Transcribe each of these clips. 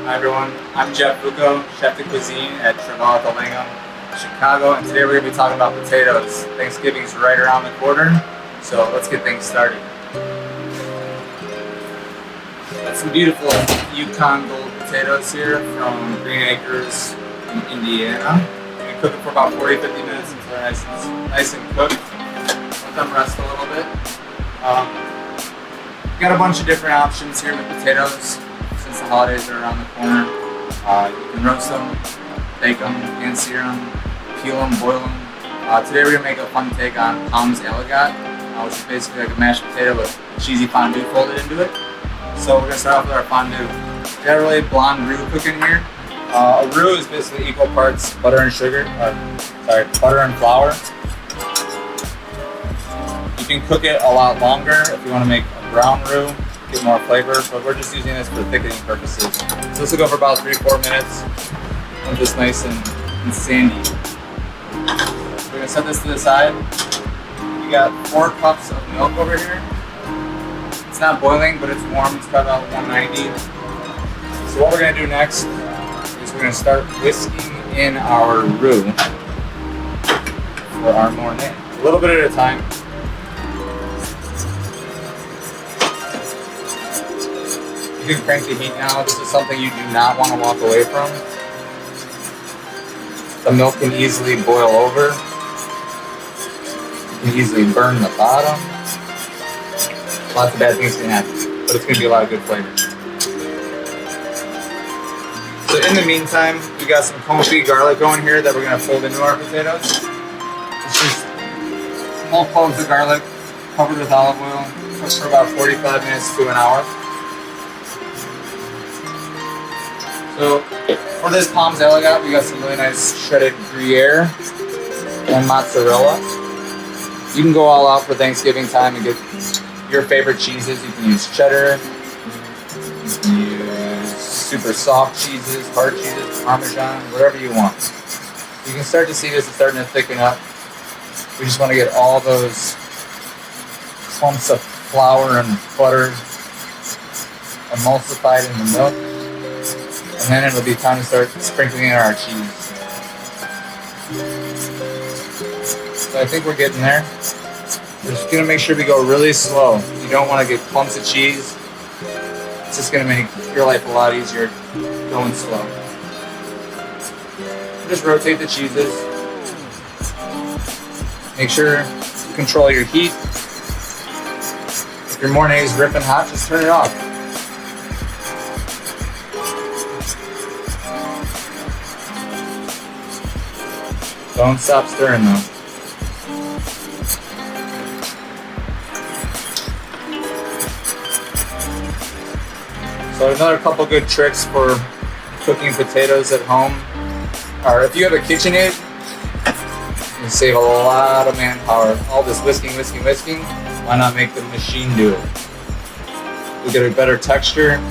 Hi everyone, I'm Jeff Bucco, Chef de Cuisine at Trevella at Langham, Chicago, and today we're going to be talking about potatoes. Thanksgiving's right around the corner, so let's get things started. Got some beautiful Yukon Gold potatoes here from Green Acres in Indiana. We're going to cook them for about 40-50 minutes until they're nice and cooked. Let them rest a little bit. Got a bunch of different options here with potatoes. Since the holidays are around the corner, you can roast them, bake them, and sear them, peel them, boil them. Today we're going to make a fun take on Palms Aligot, which is basically like a mashed potato with cheesy fondue folded into it. So we're going to start off with our fondue. Generally blonde roux cooking here. A roux is basically equal parts butter and butter and flour. You can cook it a lot longer if you want to make a brown roux, get more flavor, but we're just using this for thickening purposes. So this will go for about 3-4 minutes when it's nice and sandy. So we're gonna set this to the side. We got 4 cups of milk over here. It's not boiling, but it's warm. It's about 190. So what we're gonna do next is we're gonna start whisking in our roux for our mornay. A little bit at a time. You can crank the heat now. This is something you do not want to walk away from. The milk can easily boil over. You can easily burn the bottom. Lots of bad things can happen, but it's going to be a lot of good flavor. So in the meantime, we got some confit garlic going here that we're going to fold into our potatoes. It's just small cloves of garlic covered with olive oil, cooked for about 45 minutes to an hour. So for this Palms Aligot, we got some really nice shredded Gruyere and mozzarella. You can go all out for Thanksgiving time and get your favorite cheeses. You can use cheddar, you can use super soft cheeses, hard cheeses, Parmesan, whatever you want. You can start to see this is starting to thicken up. We just want to get all those clumps of flour and butter emulsified in the milk. And then it'll be time to start sprinkling in our cheese. So I think we're getting there. We're just gonna make sure we go really slow. You don't want to get clumps of cheese. It's just gonna make your life a lot easier going slow. Just rotate the cheeses. Make sure you control your heat. If your mornay is ripping hot, just turn it off. Don't stop stirring though. So another couple good tricks for cooking potatoes at home are if you have a KitchenAid, you can save a lot of manpower. All this whisking, why not make the machine do it? You'll get a better texture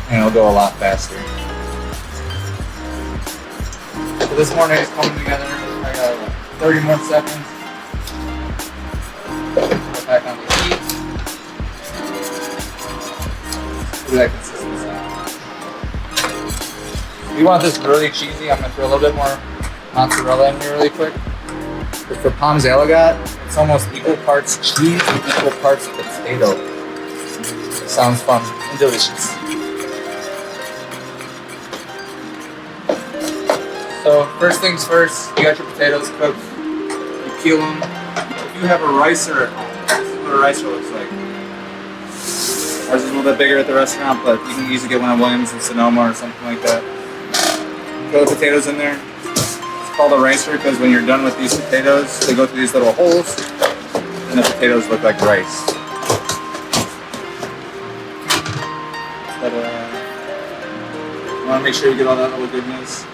and it'll go a lot faster. So this morning is coming together. I got 30 more seconds. Go back on the heat. Do that consistency. You want this really cheesy, I'm going to throw a little bit more mozzarella in here really quick. But for Palms Aligot, it's almost equal parts cheese and equal parts potato. Sounds fun and delicious. So first things first, you got your potatoes cooked, you peel them. If you have a ricer at home, this is what a ricer looks like. Ours is a little bit bigger at the restaurant, but you can easily get one at Williams in Sonoma or something like that. Throw the potatoes in there. It's called a ricer because when you're done with these potatoes, they go through these little holes, and the potatoes look like rice. But you want to make sure you get all that little goodness.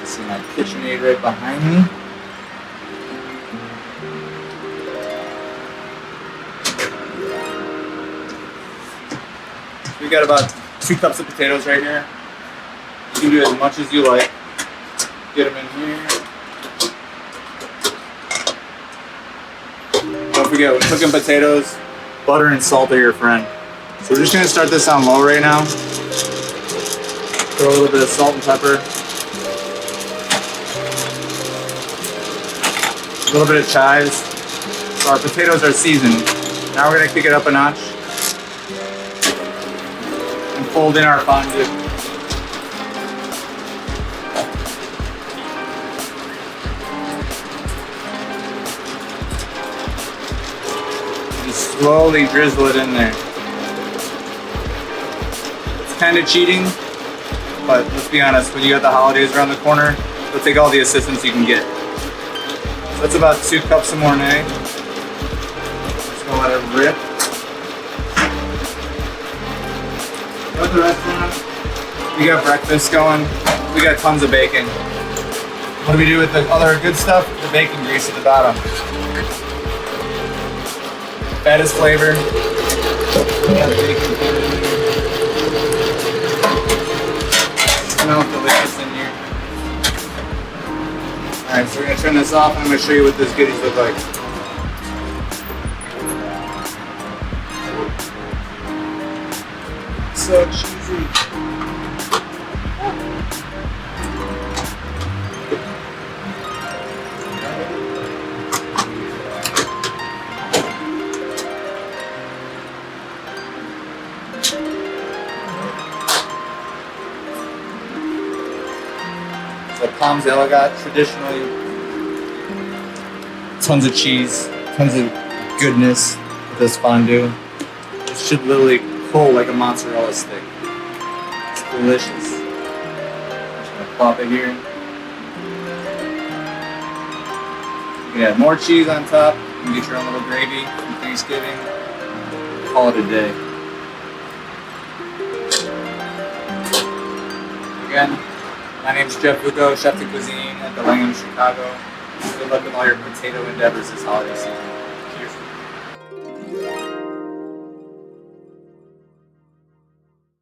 See my KitchenAid right behind me. We got about 2 cups of potatoes right here. You can do as much as you like. Get them in here. Don't forget, when cooking potatoes, Butter and salt are your friend. So we're just gonna start this on low right now. Throw a little bit of salt and pepper. A little bit of chives. So our potatoes are seasoned. Now we're gonna kick it up a notch and fold in our fondue. Slowly drizzle it in there. It's kind of cheating, but let's be honest, when you got the holidays around the corner, you'll take all the assistance you can get. So that's about 2 cups of Mornay. Just gonna let it rip. Go to the restaurant. We got breakfast going. We got tons of bacon. What do we do with the other good stuff? The bacon grease at the bottom. That is flavor. Smells delicious in here. Alright, so we're gonna turn this off and I'm gonna show you what these goodies look like. So cheesy. So Palms Elegant, traditionally, tons of cheese, tons of goodness with this fondue. It should literally pull like a mozzarella stick. It's delicious. Just gonna plop it here. You can add more cheese on top. You can get your own little gravy from Thanksgiving. Call it a day. Again, my name's Jeff Bucco, Chef de Cuisine at the Langham, Chicago. Good luck with all your potato endeavors this holiday season.